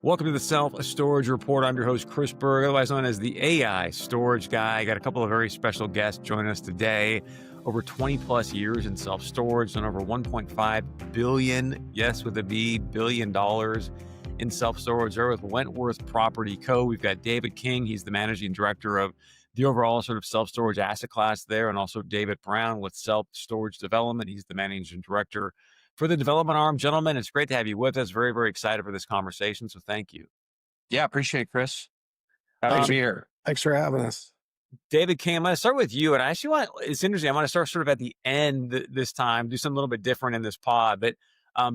Welcome to the Self-Storage Report. I'm your host, Chris Berg, otherwise known as the AI Storage Guy. I got a couple of very special guests joining us today. Over 20 plus years in self-storage and over 1.5 billion, yes, with a B, billion dollars in self-storage. They're with Wentworth Property Co. We've got David King. He's the managing director of the overall sort of self-storage asset class there. And also David Brown with Self-Storage Development. He's the managing director for the development arm. Gentlemen, it's great to have you with us. Very, very excited for this conversation. So thank you. Yeah, appreciate it, Chris. Happy to be here. Thanks for having us. David King, I'm going to start with you. And I actually it's interesting. I want to start sort of at the end this time, do something a little bit different in this pod. But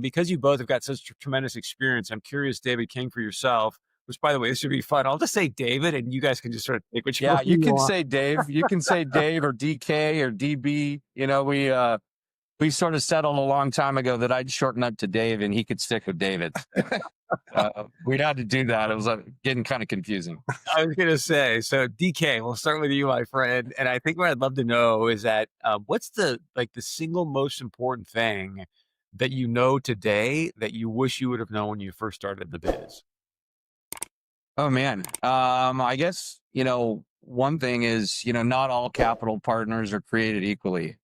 because you both have got such tremendous experience, I'm curious, David King, for yourself, which, by the way, this should be fun. I'll just say David, and you guys can just sort of take what you want. Yeah, you can say Dave. You can say Dave or DK or DB. You know, we sort of settled a long time ago that I'd shorten up to Dave and he could stick with David. We'd had to do that. It was getting kind of confusing. I was going to say, so DK, we'll start with you, my friend. And I think what I'd love to know is that what's the single most important thing that you know today that you wish you would have known when you first started the biz? Oh, man. I guess, one thing is, not all capital partners are created equally.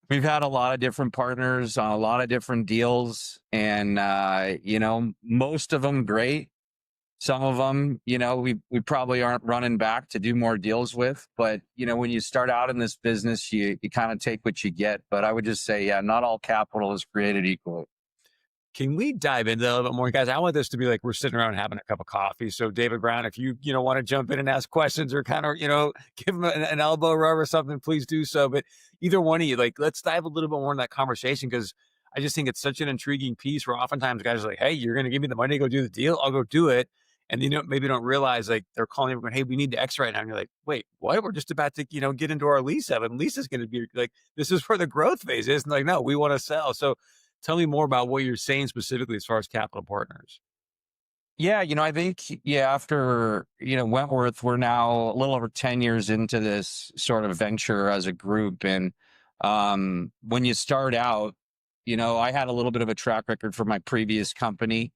We've had a lot of different partners on a lot of different deals, and most of them great. Some of them, we probably aren't running back to do more deals with. But when you start out in this business, you kind of take what you get. But I would just say, yeah, not all capital is created equally. Can we dive into that a little bit more, guys? I want this to be like we're sitting around having a cup of coffee. So, David Brown, if you want to jump in and ask questions or kind of give him an elbow rub or something, please do so. But either one of you, let's dive a little bit more in that conversation, because I just think it's such an intriguing piece where oftentimes guys are like, "Hey, you're going to give me the money to go do the deal? I'll go do it." And maybe don't realize they're calling everyone, "Hey, we need the X right now." And you're like, "Wait, what? We're just about to get into our lease up, and lease is going to be this is where the growth phase is." And no, we want to sell. So, tell me more about what you're saying specifically as far as capital partners. Yeah, I think, after, Wentworth, we're now a little over 10 years into this sort of venture as a group. And when you start out, I had a little bit of a track record for my previous company,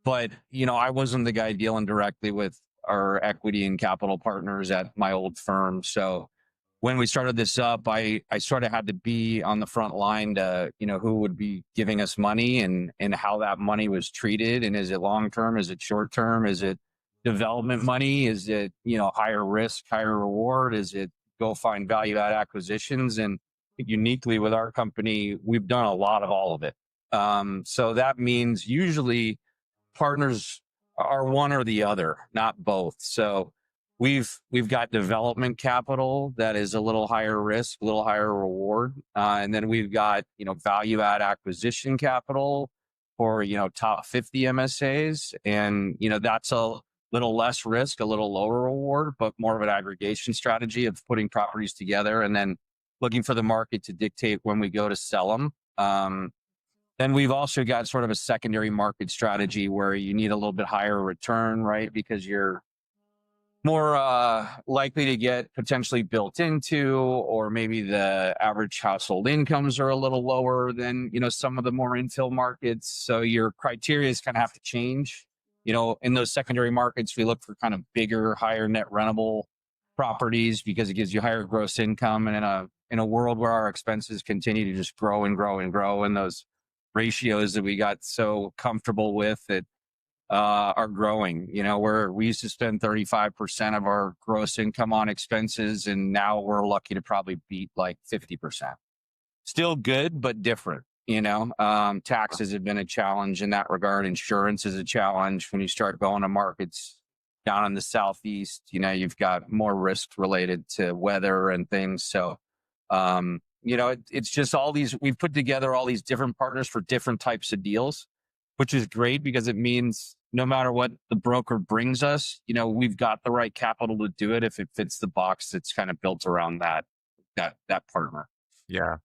but, I wasn't the guy dealing directly with our equity and capital partners at my old firm. So when we started this up, I sort of had to be on the front line to, who would be giving us money and how that money was treated. And is it long-term? Is it short-term? Is it development money? Is it, higher risk, higher reward? Is it go find value-add acquisitions? And uniquely with our company, we've done a lot of all of it. So that means usually partners are one or the other, not both. So We've got development capital that is a little higher risk, a little higher reward. And then we've got, value add acquisition capital for, top 50 MSAs. And, that's a little less risk, a little lower reward, but more of an aggregation strategy of putting properties together and then looking for the market to dictate when we go to sell them. Then we've also got sort of a secondary market strategy where you need a little bit higher return, right? Because you're more likely to get potentially built into, or maybe the average household incomes are a little lower than, some of the more infill markets. So your criteria is kind of have to change. In those secondary markets, we look for kind of bigger, higher net rentable properties because it gives you higher gross income. And in a world where our expenses continue to just grow and grow and grow, and those ratios that we got so comfortable with that are growing, where we used to spend 35% of our gross income on expenses, and now we're lucky to probably beat 50%. Still good, but different, taxes have been a challenge in that regard. Insurance is a challenge when you start going to markets down in the Southeast. You've got more risk related to weather and things. So, it's just we've put together all these different partners for different types of deals, which is great because it means no matter what the broker brings us, we've got the right capital to do it if it fits the box that's kind of built around that partner. Yeah.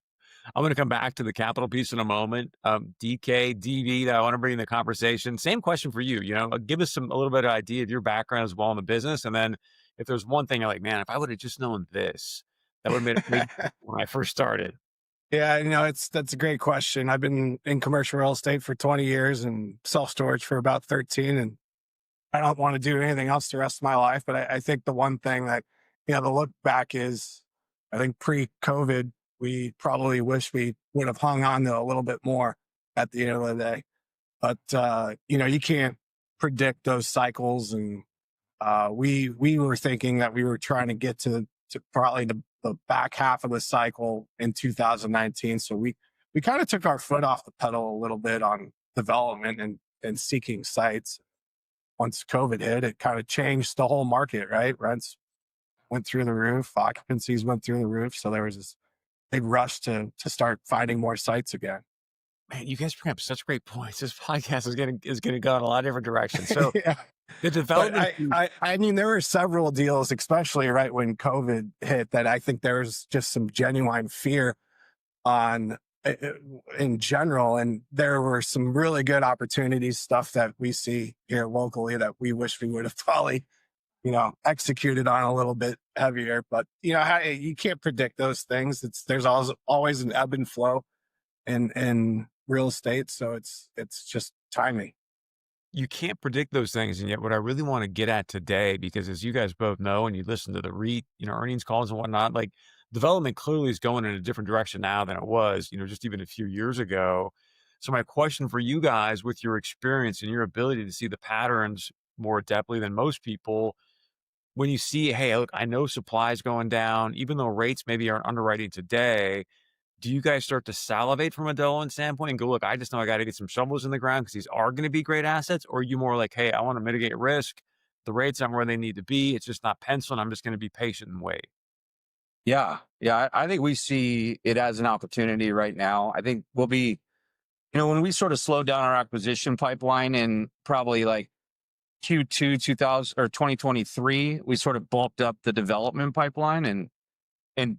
I'm going to come back to the capital piece in a moment. DK, DB, that I want to bring in the conversation. Same question for you. Give us a little bit of idea of your background as well in the business. And then if there's one thing you're like, man, if I would have just known this, that would have made it when I first started. Yeah, that's a great question. I've been in commercial real estate for 20 years and self-storage for about 13, and I don't want to do anything else the rest of my life. But I think the one thing that, the look back is, I think pre-COVID, we probably wish we would have hung on to a little bit more at the end of the day. But, you can't predict those cycles. And we were thinking that we were trying to get to probably the back half of the cycle in 2019. So we kind of took our foot off the pedal a little bit on development and seeking sites. Once COVID hit, it kind of changed the whole market, right? Rents went through the roof, occupancies went through the roof. So there was this big rush to start finding more sites again. Man, you guys bring up such great points. This podcast is gonna go in a lot of different directions. So Yeah. the But development I mean, there were several deals, especially right when COVID hit, that I think there was just some genuine fear on in general. And there were some really good opportunities, stuff that we see here locally that we wish we would have probably, executed on a little bit heavier. But, you can't predict those things. There's always an ebb and flow in real estate. So it's just timing. you can't predict those things. And yet what I really want to get at today, because as you guys both know, and you listen to the REIT, earnings calls and whatnot, like development clearly is going in a different direction now than it was, just even a few years ago. So my question for you guys, with your experience and your ability to see the patterns more adeptly than most people, when you see, hey, look, I know supply is going down, even though rates maybe aren't underwriting today, do you guys start to salivate from a development standpoint and go, look, I just know I got to get some shovels in the ground because these are going to be great assets? Or are you more like, hey, I want to mitigate risk. The rates aren't where they need to be. It's just not penciling. I'm just going to be patient and wait. Yeah. Yeah. I think we see it as an opportunity right now. I think we'll be, when we sort of slowed down our acquisition pipeline in probably like Q2 2000 or 2023, we sort of bulked up the development pipeline, and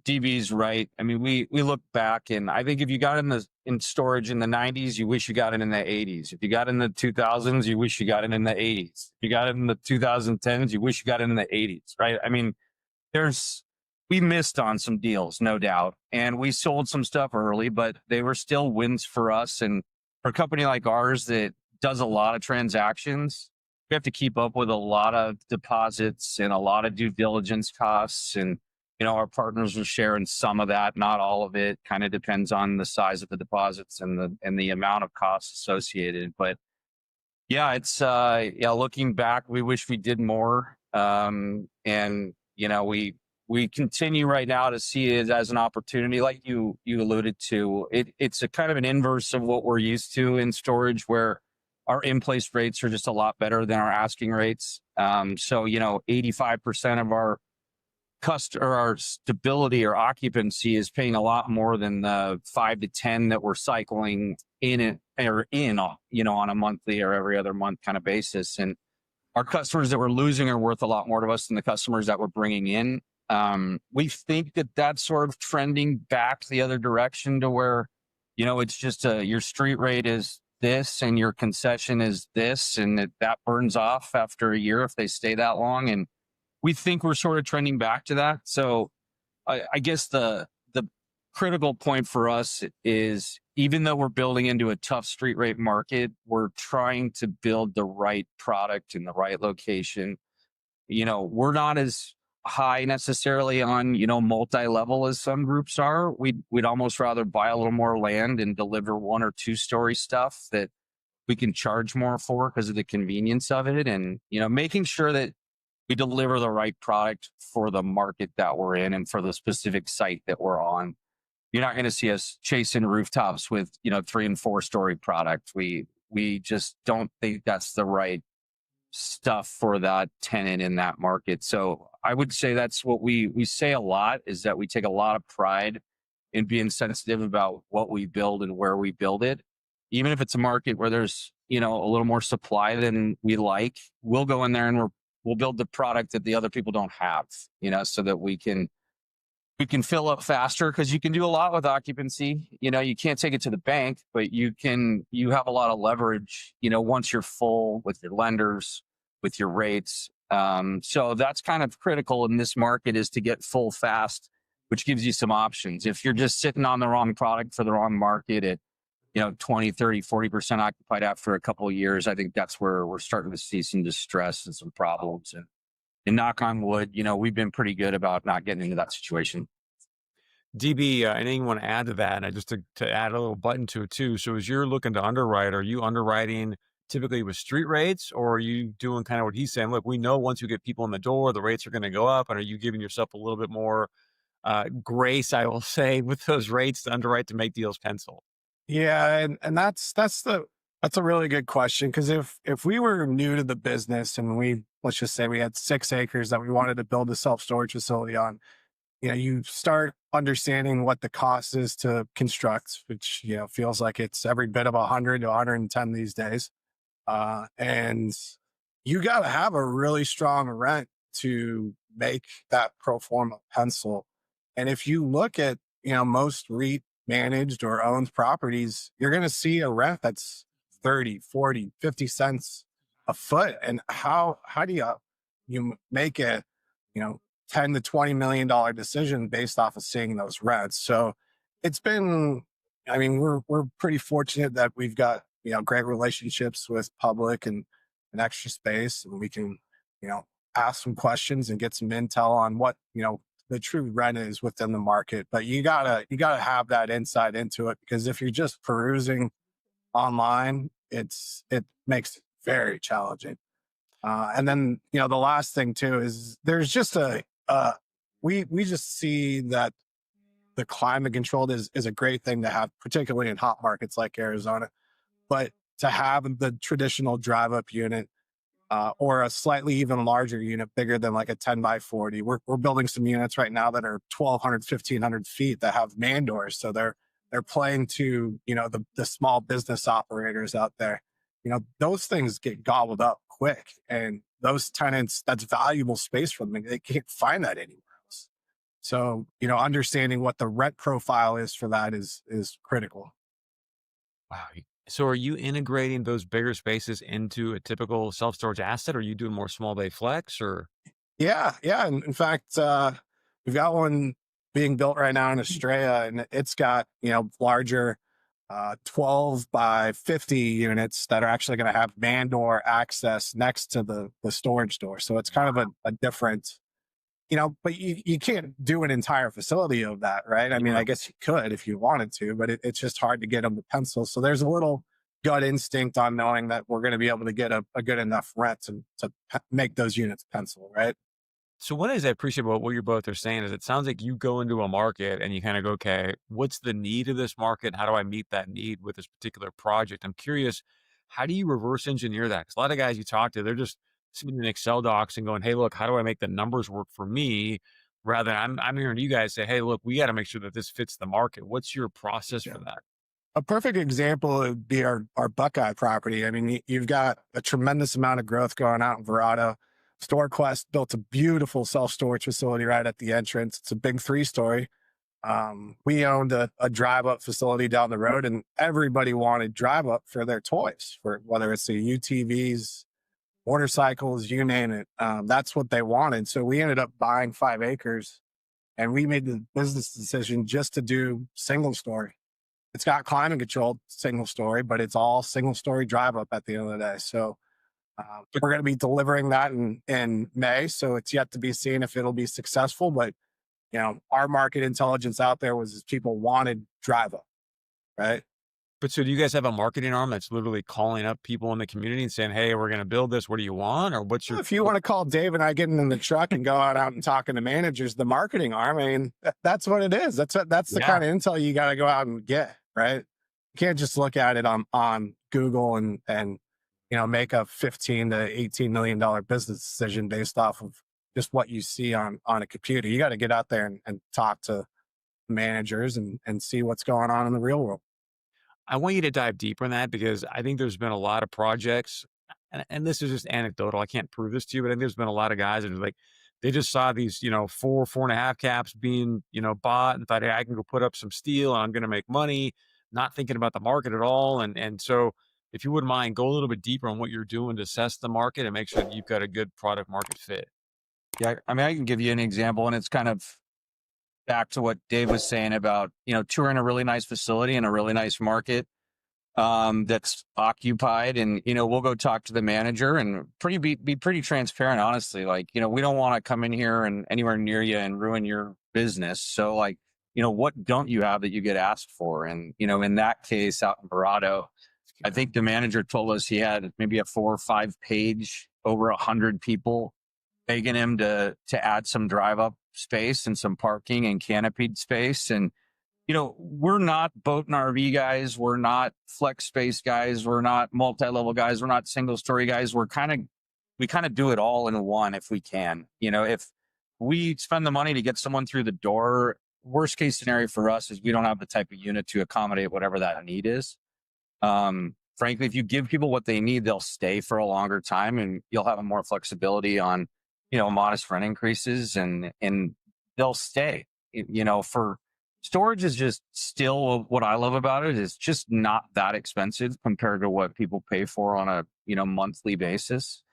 DB's right. I mean, we look back, and I think if you got in storage in the 90s, you wish you got it in the 80s. If you got in the 2000s, you wish you got it in the 80s. If you got it in the 2010s, you wish you got it in the 80s, right? I mean, we missed on some deals, no doubt, and we sold some stuff early, but they were still wins for us. And for a company like ours that does a lot of transactions, we have to keep up with a lot of deposits and a lot of due diligence costs. And, our partners are sharing some of that, not all of it. Kind of depends on the size of the deposits and the amount of costs associated. But yeah, it's looking back, we wish we did more. And we continue right now to see it as an opportunity, like you alluded to. It's a kind of an inverse of what we're used to in storage, where our in-place rates are just a lot better than our asking rates. So 85% of our our stability or occupancy is paying a lot more than the 5 to 10 that we're cycling on a monthly or every other month kind of basis. And our customers that we're losing are worth a lot more to us than the customers that we're bringing in. We think that that's sort of trending back the other direction to where, it's just your street rate is this and your concession is this, and that burns off after a year if they stay that long. And we think we're sort of trending back to that. So I guess the critical point for us is, even though we're building into a tough street rate market, we're trying to build the right product in the right location. We're not as high necessarily on, multi-level as some groups are. We'd almost rather buy a little more land and deliver 1 or 2 story stuff that we can charge more for because of the convenience of it. And, making sure that we deliver the right product for the market that we're in and for the specific site that we're on. You're not going to see us chasing rooftops with, 3 and 4 story product. We just don't think that's the right stuff for that tenant in that market. So I would say that's what we say a lot, is that we take a lot of pride in being sensitive about what we build and where we build it. Even if it's a market where there's, a little more supply than we like, we'll go in there and we'll build the product that the other people don't have, so that we can fill up faster, because you can do a lot with occupancy. You can't take it to the bank, but you have a lot of leverage, once you're full with your lenders, with your rates. So that's kind of critical in this market, is to get full fast. which gives you some options. If you're just sitting on the wrong product for the wrong market at, 20, 30, 40% occupied after a couple of years, I think that's where we're starting to see some distress and some problems. And knock on wood, we've been pretty good about not getting into that situation. DB, anything you want to add to that? And just to add a little button to it too. So as you're looking to underwrite, are you underwriting typically with street rates, or are you doing kind of what he's saying? Look, we know once you get people in the door, the rates are going to go up. And are you giving yourself a little bit more grace, I will say, with those rates to underwrite to make deals pencil? Yeah, and that's a really good question, because if we were new to the business and let's just say we had 6 acres that we wanted to build a self-storage facility on, you start understanding what the cost is to construct, which feels like it's every bit of 100 to 110 these days, and you got to have a really strong rent to make that pro forma pencil. And if you look at most REIT managed or owned properties, you're going to see a rent that's 30, 40, 50 cents a foot. And how do you make a, 10 to $20 million decision based off of seeing those rents? So it's been, we're pretty fortunate that we've got, great relationships with public and Extra Space, and we can, ask some questions and get some intel on what, the true rent is within the market. But you gotta have that insight into it, because if you're just perusing online, it makes it very challenging. And then the last thing too is there's just we just see that the climate controlled is a great thing to have, particularly in hot markets like Arizona. But to have the traditional drive up unit, or a slightly even larger unit, bigger than like a 10 by 40. We're building some units right now that are 1,200, 1,500 feet that have man doors. So they're playing to, the small business operators out there. Those things get gobbled up quick, and those tenants, that's valuable space for them. They can't find that anywhere else. So, understanding what the rent profile is for that is critical. Wow. So are you integrating those bigger spaces into a typical self-storage asset? Or are you doing more small bay flex or? Yeah. Yeah. And in fact, we've got one being built right now in Estrella, and it's got, larger 12 by 50 units that are actually going to have man door access next to the storage door. So it's kind of a different, but you can't do an entire facility of that, right? I mean, I guess you could if you wanted to, but it's just hard to get them to pencil. So there's a little gut instinct on knowing that we're going to be able to get a good enough rent to make those units pencil, right? So what is I appreciate about what you both are saying is it sounds like you go into a market and you kind of go, okay, what's the need of this market? How do I meet that need with this particular project? I'm curious, how do you reverse engineer that? Because a lot of guys you talk to, they're just sitting in Excel docs and going, hey, look, how do I make the numbers work for me? Rather than I'm hearing you guys say, hey, look, we got to make sure that this fits the market. What's your process for that? A perfect example would be our Buckeye property. I mean, you've got a tremendous amount of growth going out in Verrado. StoreQuest built a beautiful self-storage facility right at the entrance. It's a big 3-story. We owned a drive-up facility down the road, and everybody wanted drive-up for their toys, for whether it's the UTVs, motorcycles, you name it. That's what they wanted. So we ended up buying 5 acres, and we made the business decision just to do single story. It's got climate controlled single story, but it's all single story drive up at the end of the day. So we're going to be delivering that in May. So it's yet to be seen if it'll be successful. But, our market intelligence out there was people wanted drive up, right? But so do you guys have a marketing arm that's literally calling up people in the community and saying, hey, we're going to build this. What do you want? Or what's your... If you want to call Dave and I getting in the truck and go out and talking to managers, the marketing arm, I mean, that's what it is. That's the kind of intel you got to go out and get, right? You can't just look at it on Google and make a $15 to $18 million business decision based off of just what you see on a computer. You got to get out there and talk to managers and see what's going on in the real world. I want you to dive deeper in that because I think there's been a lot of projects, and this is just anecdotal. I can't prove this to you, but I think there's been a lot of guys that are like, they just saw these, 4.5 caps being, bought and thought, hey, I can go put up some steel and I'm going to make money, not thinking about the market at all. And so if you wouldn't mind, go a little bit deeper on what you're doing to assess the market and make sure that you've got a good product market fit. Yeah, I mean, I can give you an example, and it's kind of back to what Dave was saying about, touring a really nice facility in a really nice market that's occupied, and we'll go talk to the manager and be pretty transparent, honestly. Like, we don't want to come in here and anywhere near you and ruin your business. So, like, what don't you have that you get asked for? And in that case out in Verado, I think the manager told us he had maybe a 4 or 5 page, over 100 people begging him to add some drive up space and some parking and canopied space. And we're not boat and RV guys. We're not flex space guys. We're not multi-level guys. We're not single story guys. We kind of do it all in one if we can. If we spend the money to get someone through the door, worst case scenario for us is we don't have the type of unit to accommodate whatever that need is. Frankly, if you give people what they need, they'll stay for a longer time, and you'll have more flexibility on, modest rent increases, and they'll stay. For storage is just still what I love about it is just not that expensive compared to what people pay for on a, monthly basis.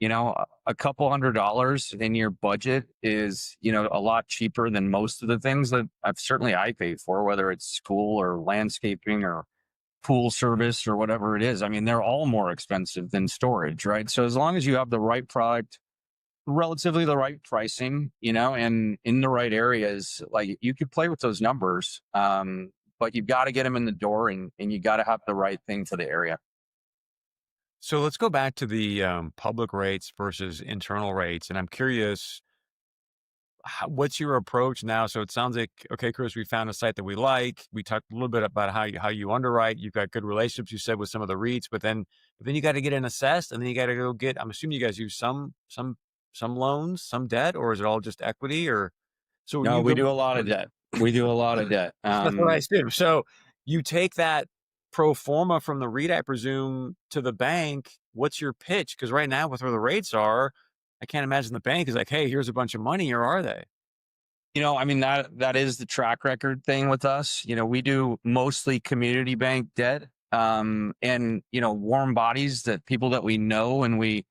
A couple $100 in your budget is, a lot cheaper than most of the things that I paid for, whether it's school or landscaping or pool service or whatever it is. I mean, they're all more expensive than storage, right? So as long as you have the right product, relatively the right pricing, and in the right areas, like, you could play with those numbers. But you've got to get them in the door, and you got to have the right thing for the area. So let's go back to the public rates versus internal rates. And I'm curious, what's your approach now? So it sounds like, okay, Chris, we found a site that we like. We talked a little bit about how you underwrite. You've got good relationships, you said, with some of the REITs, but then you got to get it assessed, and then you got to go get. I'm assuming you guys use some loans, some debt, or is it all just equity? Or so No, we do a lot of debt. We do a lot of debt. That's what I assume. So you take that pro forma from the REIT, I presume, to the bank. What's your pitch? Because right now, with where the rates are, I can't imagine the bank is like, hey, here's a bunch of money, or are they? I mean, that is the track record thing with us. We do mostly community bank debt, and, warm bodies, that people that we know and we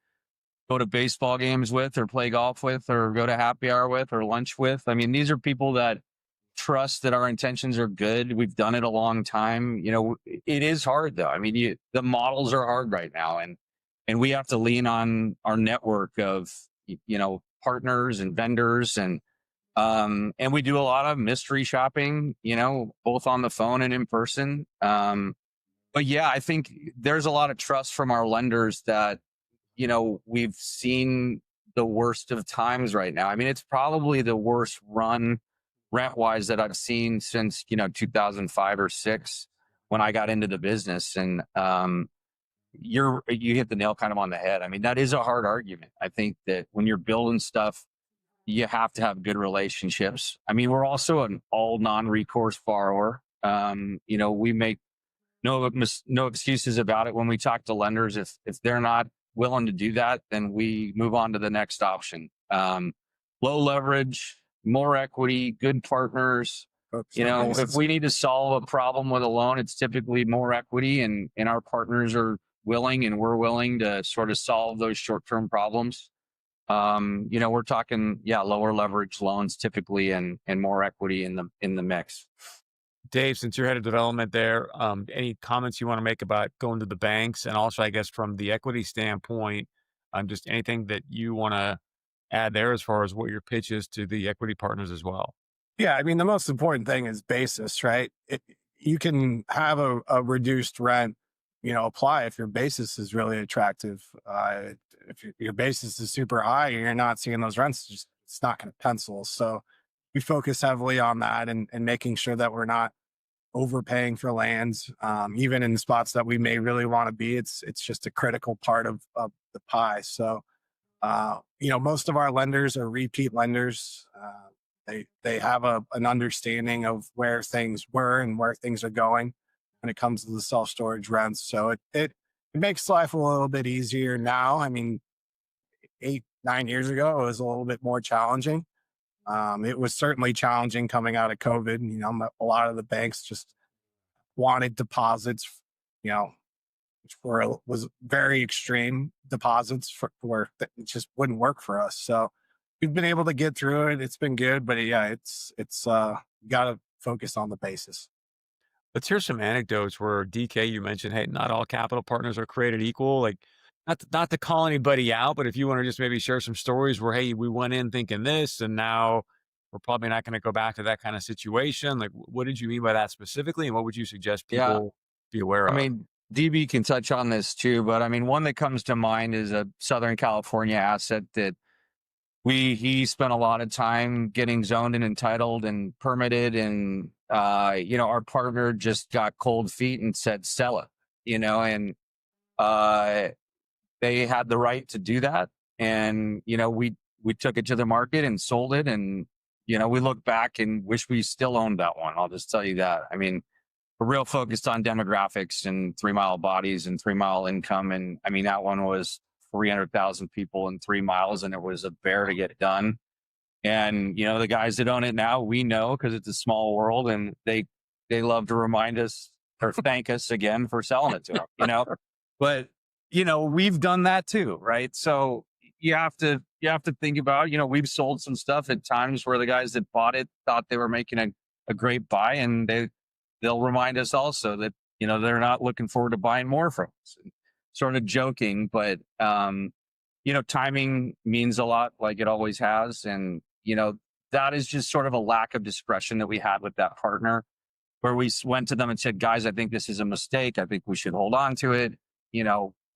go to baseball games with, or play golf with, or go to happy hour with, or lunch with. I mean, these are people that trust that our intentions are good. We've done it a long time. It is hard, though. I mean, the models are hard right now, and we have to lean on our network of, partners and vendors, and we do a lot of mystery shopping, both on the phone and in person. But yeah, I think there's a lot of trust from our lenders that, we've seen the worst of times right now. I mean, it's probably the worst run rent wise that I've seen since, 2005 or 6, when I got into the business. And, you hit the nail kind of on the head. I mean, that is a hard argument. I think that when you're building stuff, you have to have good relationships. I mean, we're also an all non-recourse borrower. We make no excuses about it when we talk to lenders. If they're not willing to do that, then we move on to the next option. Low leverage, more equity, good partners. If we need to solve a problem with a loan, it's typically more equity, and our partners are willing, and we're willing to sort of solve those short-term problems. We're talking, lower leverage loans typically, and more equity in the mix. Dave, since you're head of development there, any comments you want to make about going to the banks, and also, I guess, from the equity standpoint, just anything that you want to add there as far as what your pitch is to the equity partners as well? Yeah, I mean, the most important thing is basis, right? You can have a reduced rent, apply if your basis is really attractive. If your basis is super high and you're not seeing those rents, it's not going to pencil. So we focus heavily on that, and making sure that we're not overpaying for lands, even in spots that we may really want to be. It's just a critical part of the pie. So, most of our lenders are repeat lenders. They have an understanding of where things were and where things are going when it comes to the self-storage rents. So it makes life a little bit easier now. I mean, 8-9 years ago, it was a little bit more challenging. It was certainly challenging coming out of COVID. A lot of the banks just wanted deposits, which was very extreme deposits where it just wouldn't work for us. So we've been able to get through it. It's been good, but yeah, it's got to focus on the basis. Let's hear some anecdotes where DK, you mentioned, hey, not all capital partners are created equal. Like, not to call anybody out, but if you want to just maybe share some stories where, hey, we went in thinking this, and now we're probably not going to go back to that kind of situation. Like, what did you mean by that specifically, and what would you suggest Yeah. people be aware I of? mean, DB can touch on this too, but I mean, one that comes to mind is a Southern California asset that he spent a lot of time getting zoned and entitled and permitted, and our partner just got cold feet and said sell it, and uh, they had the right to do that, and we took it to the market and sold it, and we look back and wish we still owned that one. I'll just tell you that. I mean, we're real focused on demographics and 3 mile bodies and 3 mile income. And I mean, that one was 300,000 people in 3 miles, and it was a bear to get done. And, the guys that own it now, we know because it's a small world, and they love to remind us or thank us again for selling it to them, but, we've done that too. Right. So you have to think about, we've sold some stuff at times where the guys that bought it thought they were making a great buy, and they'll remind us also that, they're not looking forward to buying more from us. Sort of joking, but, timing means a lot, like it always has. And, that is just sort of a lack of discretion that we had with that partner, where we went to them and said, guys, I think this is a mistake. I think we should hold on to it.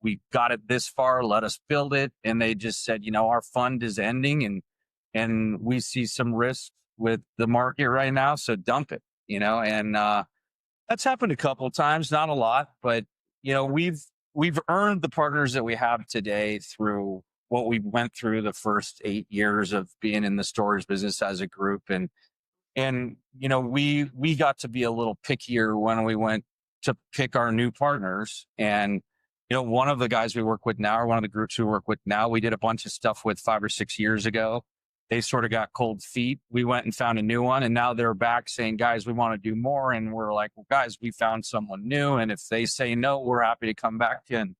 We got it this far, let us build it. And they just said, our fund is ending, and we see some risk with the market right now. So dump it, and, that's happened a couple of times, not a lot, but we've earned the partners that we have today through what we went through the first 8 years of being in the storage business as a group. And we got to be a little pickier when we went to pick our new partners. And one of the guys we work with now, or one of the groups we work with now, we did a bunch of stuff with 5 or 6 years ago. They sort of got cold feet. We went and found a new one, and now they're back saying, guys, we want to do more. And we're like, well, guys, we found someone new. And if they say no, we're happy to come back to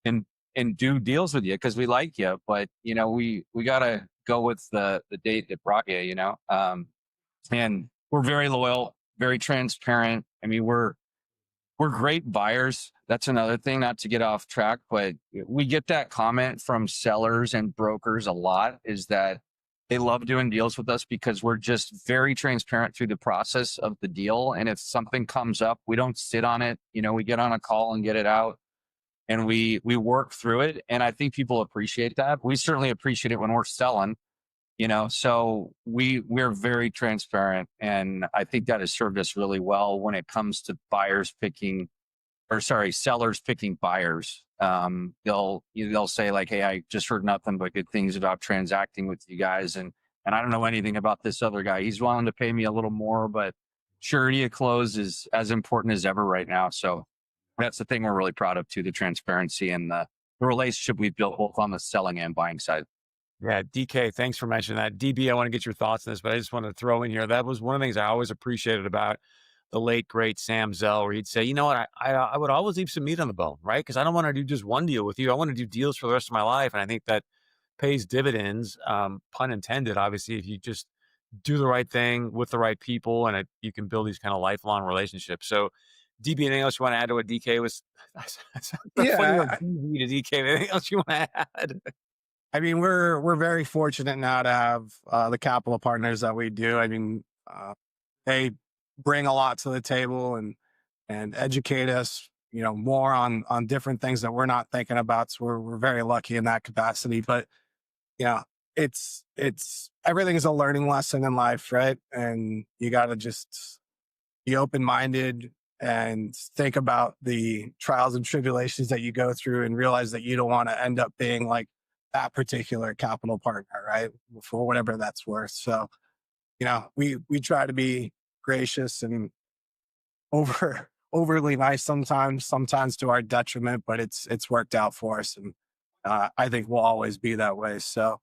you and do deals with you because we like you. But, we got to go with the date that brought you, and we're very loyal, very transparent. I mean, we're great buyers. That's another thing, not to get off track, but we get that comment from sellers and brokers a lot, is that they love doing deals with us because we're just very transparent through the process of the deal. And if something comes up, we don't sit on it. We get on a call and get it out, and we work through it. And I think people appreciate that. We certainly appreciate it when we're selling, so we're very transparent. And I think that has served us really well when it comes to sellers picking buyers. They'll say like, hey, I just heard nothing but good things about transacting with you guys. And I don't know anything about this other guy. He's willing to pay me a little more, but surety of close is as important as ever right now. So that's the thing we're really proud of too, the transparency and the relationship we've built both on the selling and buying side. Yeah, DK, thanks for mentioning that. DB, I want to get your thoughts on this, but I just want to throw in here. That was one of the things I always appreciated about the late, great Sam Zell, where he'd say, you know what, I would always leave some meat on the bone, right? Because I don't want to do just one deal with you. I want to do deals for the rest of my life. And I think that pays dividends, pun intended, obviously, if you just do the right thing with the right people, and you can build these kind of lifelong relationships. So, DB, anything else you want to add to what DK was? Yeah. DB to DK, anything else you want to add? I mean, we're very fortunate now to have the capital partners that we do. I mean, they bring a lot to the table and educate us, more on different things that we're not thinking about. So we're very lucky in that capacity. But it's everything is a learning lesson in life, right? And you got to just be open-minded and think about the trials and tribulations that you go through, and realize that you don't want to end up being like that particular capital partner, right? For whatever that's worth. So, we try to be gracious and overly nice sometimes to our detriment, but it's worked out for us. And I think we'll always be that way. So,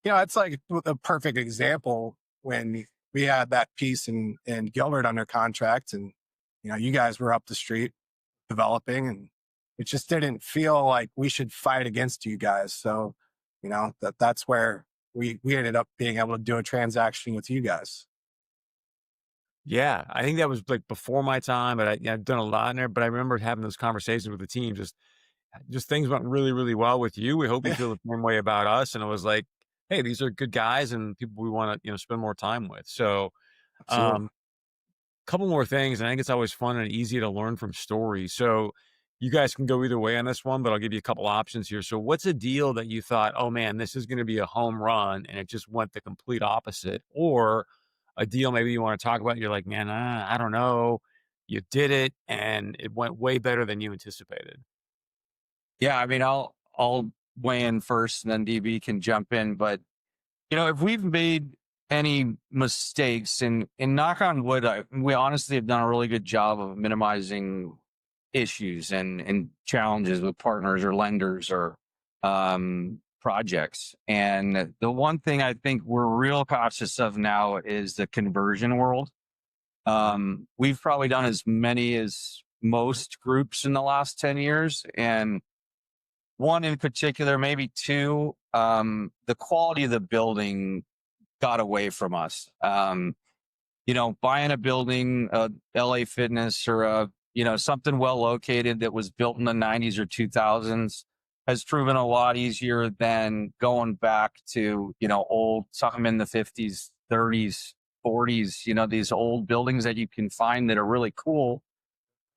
it's like a perfect example when we had that piece in Gilbert under contract, and, you guys were up the street developing, and it just didn't feel like we should fight against you guys. So, that's where we ended up being able to do a transaction with you guys. Yeah, I think that was like before my time, but I've done a lot in there. But I remember having those conversations with the team. Just things went really, really well with you. We hope you feel the same way about us. And it was like, hey, these are good guys and people we want to spend more time with. So, Absolutely. um, couple more things, and I think it's always fun and easy to learn from stories. So you guys can go either way on this one, but I'll give you a couple options here. So what's a deal that you thought, oh man, this is going to be a home run, and it just went the complete opposite? Or a deal maybe you want to talk about, and you're like, man, I don't know. You did it and it went way better than you anticipated. Yeah, I mean, I'll weigh in first, and then DB can jump in. But if we've made any mistakes, and knock on wood, we honestly have done a really good job of minimizing issues and challenges with partners or lenders or projects. And the one thing I think we're real cautious of now is the conversion world. We've probably done as many as most groups in the last 10 years. And one in particular, maybe two, the quality of the building got away from us. Buying a building, LA Fitness or something well located that was built in the 90s or 2000s has proven a lot easier than going back to, old, something in the 50s, 30s, 40s, these old buildings that you can find that are really cool.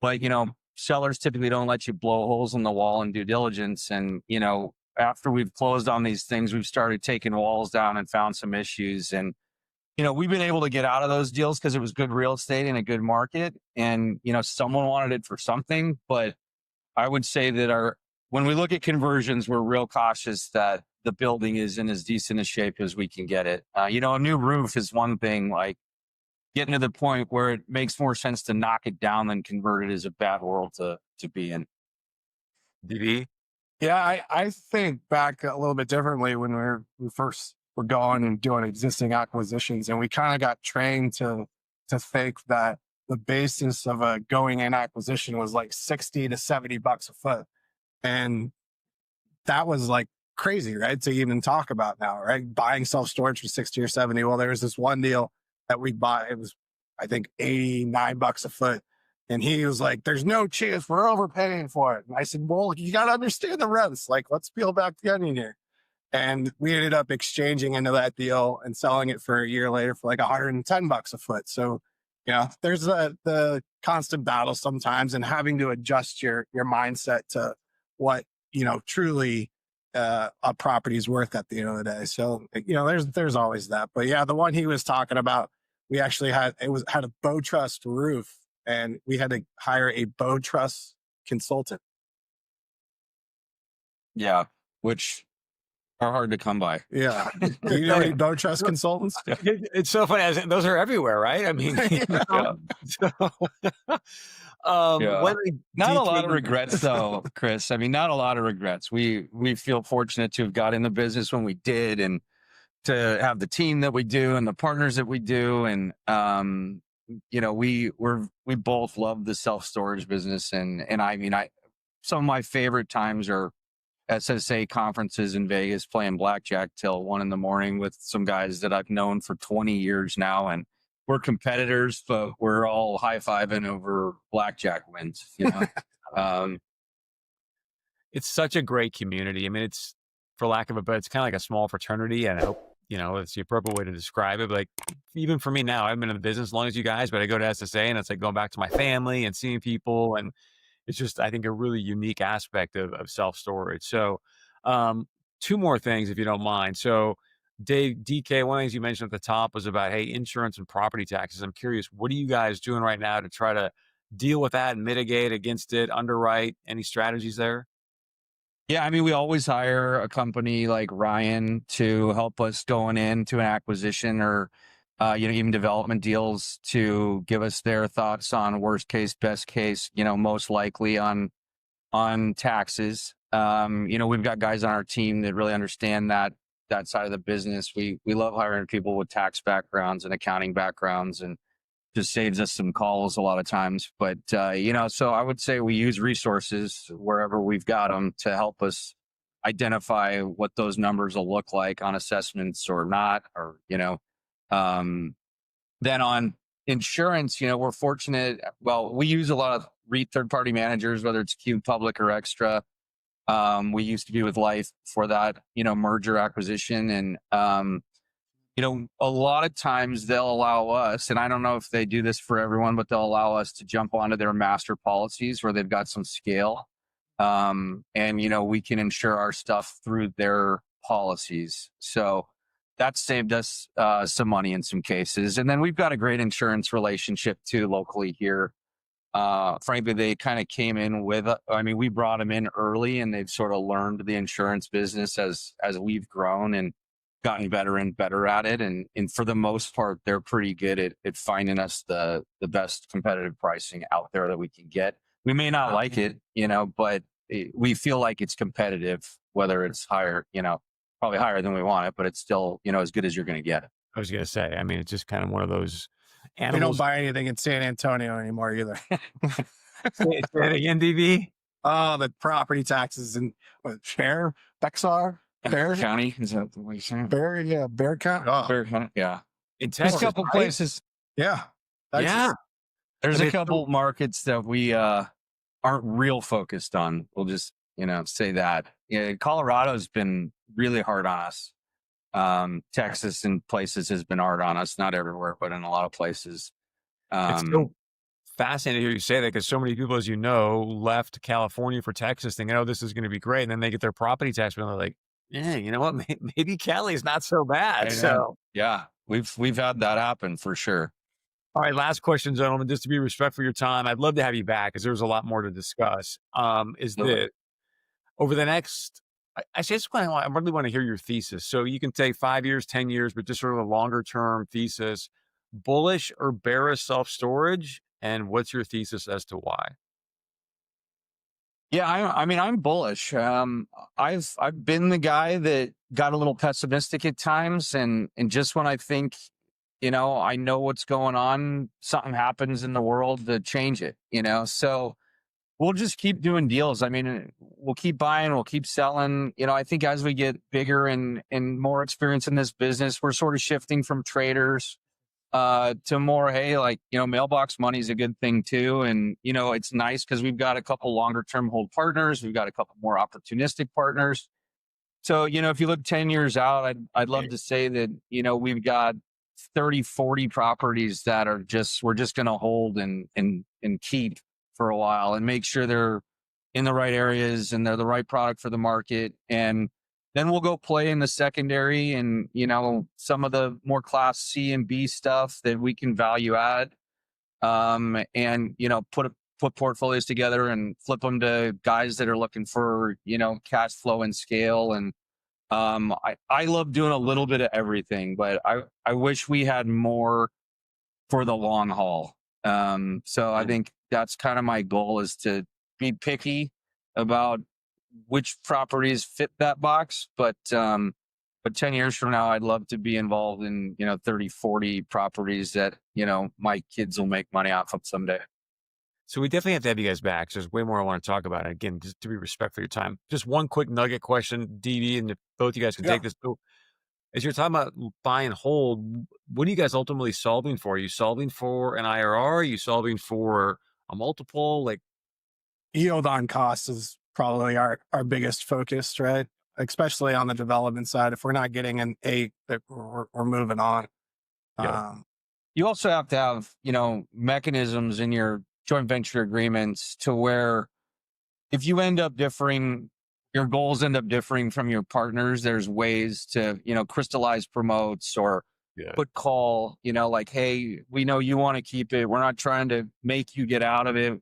But, sellers typically don't let you blow holes in the wall in due diligence. And, after we've closed on these things, we've started taking walls down and found some issues. And, we've been able to get out of those deals because it was good real estate in a good market. And, someone wanted it for something. But I would say that when we look at conversions, we're real cautious that the building is in as decent a shape as we can get it. A new roof is one thing, like getting to the point where it makes more sense to knock it down than convert it is a bad world to be in. DB? Yeah, I think back a little bit differently when we first were going and doing existing acquisitions, and we kind of got trained to think that the basis of a going in acquisition was like 60 to 70 bucks a foot. And that was like crazy, right? To even talk about now, right? Buying self-storage for 60 or 70. Well, there was this one deal that we bought. It was, I think, 89 bucks a foot. And he was like, there's no chance, we're overpaying for it. And I said, well, you got to understand the rents. Like, let's peel back the onion here. And we ended up exchanging into that deal and selling it for a year later for like 110 bucks a foot. So, there's the constant battle sometimes, and having to adjust your mindset to what, truly a property is worth at the end of the day. So, there's always that. But yeah, the one he was talking about, we actually had a bow truss roof, and we had to hire a bow truss consultant. Yeah, which are hard to come by. Yeah. Do you know any bow truss consultants? It's so funny. Those are everywhere, right? I mean, Yeah. Not a lot of regrets though, Chris. I mean, not a lot of regrets. We feel fortunate to have got in the business when we did, and to have the team that we do and the partners that we do. And, we both love the self-storage business. And I mean, some of my favorite times are SSA conferences in Vegas, playing blackjack till 1 a.m. with some guys that I've known for 20 years now. And we're competitors, but we're all high-fiving over blackjack wins, It's such a great community. I mean, it's, for lack of a better, it's kind of like a small fraternity. And I hope, it's the appropriate way to describe it. But like, even for me now, I've been in the business as long as you guys, but I go to SSA and it's like going back to my family and seeing people. And it's just, I think, a really unique aspect of self-storage. So, two more things, if you don't mind. So, DK, one of the things you mentioned at the top was about, hey, insurance and property taxes. I'm curious, what are you guys doing right now to try to deal with that and mitigate against it, underwrite? Any strategies there? Yeah, I mean, we always hire a company like Ryan to help us going into an acquisition or, even development deals, to give us their thoughts on worst case, best case, most likely on taxes. We've got guys on our team that really understand that side of the business. We love hiring people with tax backgrounds and accounting backgrounds, and just saves us some calls a lot of times. But, so I would say we use resources wherever we've got them to help us identify what those numbers will look like on assessments or not, or, um, then on insurance, we're fortunate. Well, we use a lot of third party managers, whether it's Q Public or Extra. We used to be with Life for that, merger acquisition. And, a lot of times they'll allow us, and I don't know if they do this for everyone, but they'll allow us to jump onto their master policies where they've got some scale. And, we can insure our stuff through their policies. So that saved us some money in some cases. And then we've got a great insurance relationship too locally here. Frankly, they kind of came in with, we brought them in early, and they've sort of learned the insurance business as we've grown and gotten better and better at it. And for the most part, they're pretty good at finding us the best competitive pricing out there that we can get. We may not like it, but we feel like it's competitive, whether it's higher, probably higher than we want it, but it's still, as good as you're going to get it. I was going to say, it's just kind of one of those animals. We don't buy anything in San Antonio anymore either. Say it again, DB. Oh, the property taxes in Bexar, Berg County, is that what you're saying? Berg, yeah, Berg County. Oh, Berg County, yeah. In There's Texas, a couple right? places. yeah. Yeah. There's a couple markets that we aren't real focused on. We'll just, say that. Yeah, Colorado's been really hard on us. Texas and places has been hard on us, not everywhere, but in a lot of places. It's so fascinating to hear you say that, because so many people, as you know, left California for Texas thinking, oh, this is going to be great. And then they get their property tax bill and they're like, yeah, you know what? Maybe Cali's not so bad. So yeah, we've had that happen for sure. all right, last question, gentlemen, just to be respectful of your time. I'd love to have you back because there's a lot more to discuss. Is that over the next, I really want to hear your thesis. So you can take 5 years, 10 years, but just sort of a longer term thesis, bullish or bearish self-storage. And what's your thesis as to why? Yeah, I'm bullish. I've been the guy that got a little pessimistic at times, and just when I think, I know what's going on, something happens in the world to change it. So we'll just keep doing deals. We'll keep buying, we'll keep selling. I think as we get bigger and more experience in this business, we're sort of shifting from traders to more, hey, mailbox money is a good thing too. And, it's nice because we've got a couple longer term hold partners. We've got a couple more opportunistic partners. So, if you look 10 years out, I'd love to say that, we've got 30, 40 properties that we're just going to hold and keep for a while and make sure they're in the right areas and they're the right product for the market. And then we'll go play in the secondary and, some of the more class C and B stuff that we can value add, and, put portfolios together and flip them to guys that are looking for, cash flow and scale. And I love doing a little bit of everything, but I wish we had more for the long haul. So I think that's kind of my goal, is to be picky about which properties fit that box. But 10 years from now, I'd love to be involved in, 30, 40 properties that, my kids will make money off of someday. So we definitely have to have you guys back. So there's way more I want to talk about. And again, just to be respectful of your time, just one quick nugget question, DB, and if both you guys can take this. So as you're talking about buy and hold, what are you guys ultimately solving for? Are you solving for an IRR? Are you solving for a multiple? Yield on cost is probably our biggest focus, right? Especially on the development side. If we're not getting an 8, that we're moving on. Yeah. You also have to have, mechanisms in your joint venture agreements to where if you end up differing, your goals end up differing from your partners, there's ways to, crystallize promotes or put call, hey, we know you want to keep it. We're not trying to make you get out of it.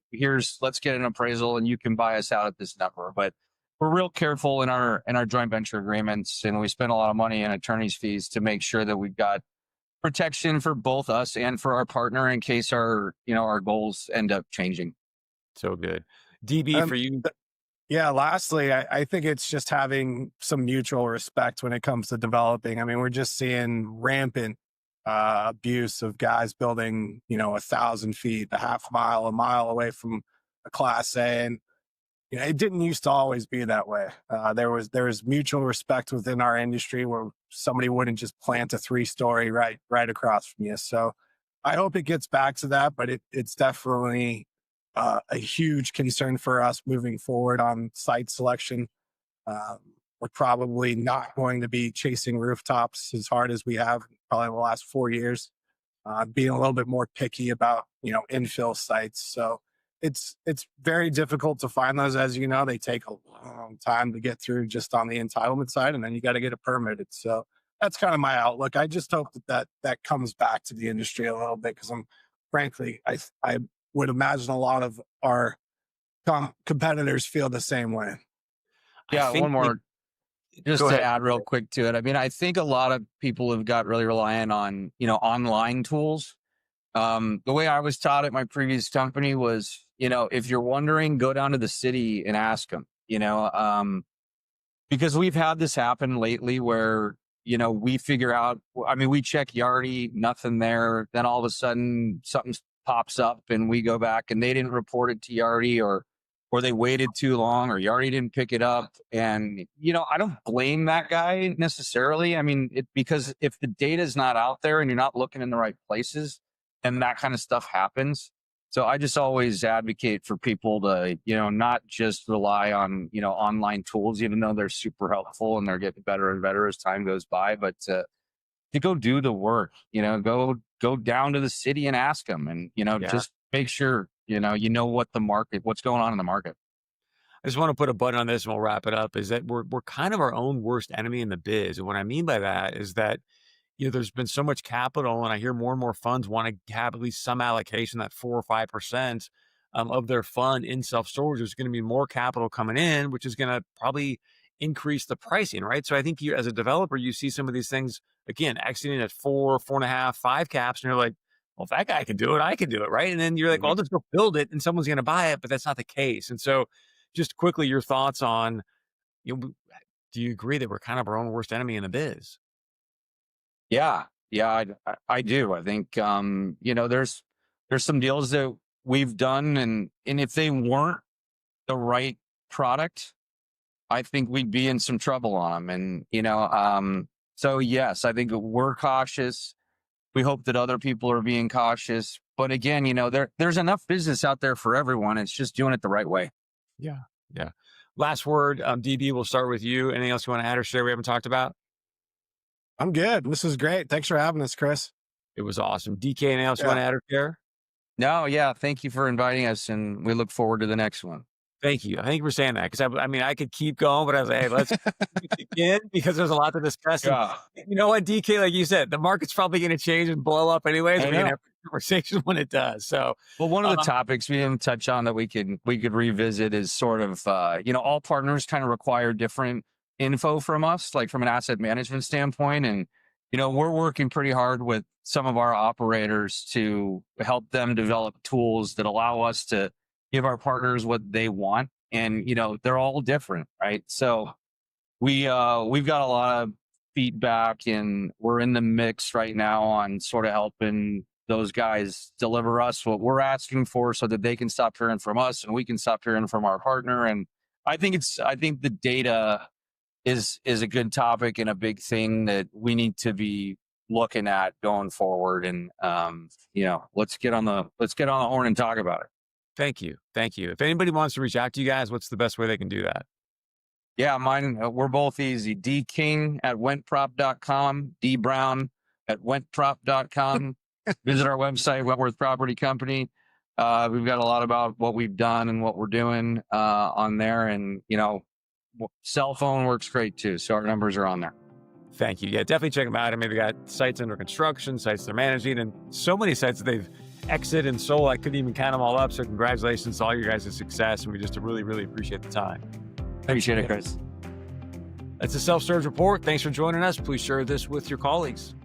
Let's get an appraisal and you can buy us out at this number. But we're real careful in our joint venture agreements, and we spend a lot of money in attorney's fees to make sure that we've got protection for both us and for our partner in case our goals end up changing. So good. DB, for you. Yeah. Lastly, I think it's just having some mutual respect when it comes to developing. We're just seeing rampant abuse of guys building, 1,000 feet, a half mile, a mile away from a class A. And it didn't used to always be that way. There was mutual respect within our industry where somebody wouldn't just plant a 3-story right across from you. So I hope it gets back to that, but it's definitely a huge concern for us moving forward on site selection. We're probably not going to be chasing rooftops as hard as we have probably the last 4 years. Being a little bit more picky about infill sites. So it's very difficult to find those. As you know, they take a long time to get through just on the entitlement side, and then you got to get it permitted. So that's kind of my outlook. I just hope that comes back to the industry a little bit, because frankly, I would imagine a lot of our competitors feel the same way. Yeah, one more. Just Go to ahead. add real quick to it. I mean, I think a lot of people have got really reliant on, online tools. The way I was taught at my previous company was, if you're wondering, go down to the city and ask them, because we've had this happen lately where, we figure out, we check Yardi, nothing there. Then all of a sudden something pops up and we go back and they didn't report it to Yardi, or they waited too long, or Yardi didn't pick it up. And, I don't blame that guy necessarily. Because if the data is not out there and you're not looking in the right places, and that kind of stuff happens. So I just always advocate for people to, not just rely on, online tools, even though they're super helpful and they're getting better and better as time goes by, but to go do the work, go down to the city and ask them, and, just make sure, what's going on in the market. I just want to put a button on this and we'll wrap it up, is that we're kind of our own worst enemy in the biz. And what I mean by that is that, there's been so much capital, and I hear more and more funds want to have at least some allocation, that 4 or 5% of their fund in self-storage. There's going to be more capital coming in, which is going to probably increase the pricing, right? So I think you, as a developer, you see some of these things, again, exiting at 4, 4.5, 5 caps, and you're like, well, if that guy can do it, I can do it, right? And then you're like, well, I'll just go build it and someone's going to buy it, but that's not the case. And so just quickly, your thoughts on, do you agree that we're kind of our own worst enemy in the biz? Yeah, I do. I think, there's some deals that we've done, and if they weren't the right product, I think we'd be in some trouble on them. And, so yes, I think we're cautious. We hope that other people are being cautious, but again, there's enough business out there for everyone. It's just doing it the right way. Yeah. Last word, DB, we'll start with you. Anything else you want to add or share we haven't talked about? I'm good. This is great. Thanks for having us, Chris. It was awesome. DK, anything else you want to add or share? No, yeah. Thank you for inviting us, and we look forward to the next one. Thank you. I think we're saying that because I could keep going, but I was like, hey, let's begin, because there's a lot to discuss. Yeah. You know what, DK, like you said, the market's probably going to change and blow up anyways. We're going to have a conversation when it does. So, well, one of the topics we didn't touch on that we could revisit is sort of, all partners kind of require different info from us, like from an asset management standpoint. And, we're working pretty hard with some of our operators to help them develop tools that allow us to give our partners what they want. And, they're all different, right? So we've got a lot of feedback, and we're in the mix right now on sort of helping those guys deliver us what we're asking for, so that they can stop hearing from us and we can stop hearing from our partner. And I think the data is a good topic and a big thing that we need to be looking at going forward. And, let's get on the horn and talk about it. Thank you. If anybody wants to reach out to you guys, what's the best way they can do that? Yeah, mine, we're both easy. dking at wentprop.com, dbrown at wentprop.com. Visit our website, Wentworth Property Company. We've got a lot about what we've done and what we're doing on there. And, cell phone works great too. So our numbers are on there. Thank you. Yeah, definitely check them out. I mean, they got sites under construction, sites they're managing, and so many sites that they've exited and sold. I couldn't even count them all up. So congratulations to all your guys' success. And we just really, really appreciate the time. Appreciate it, Chris. That's the Self-Storage Report. Thanks for joining us. Please share this with your colleagues.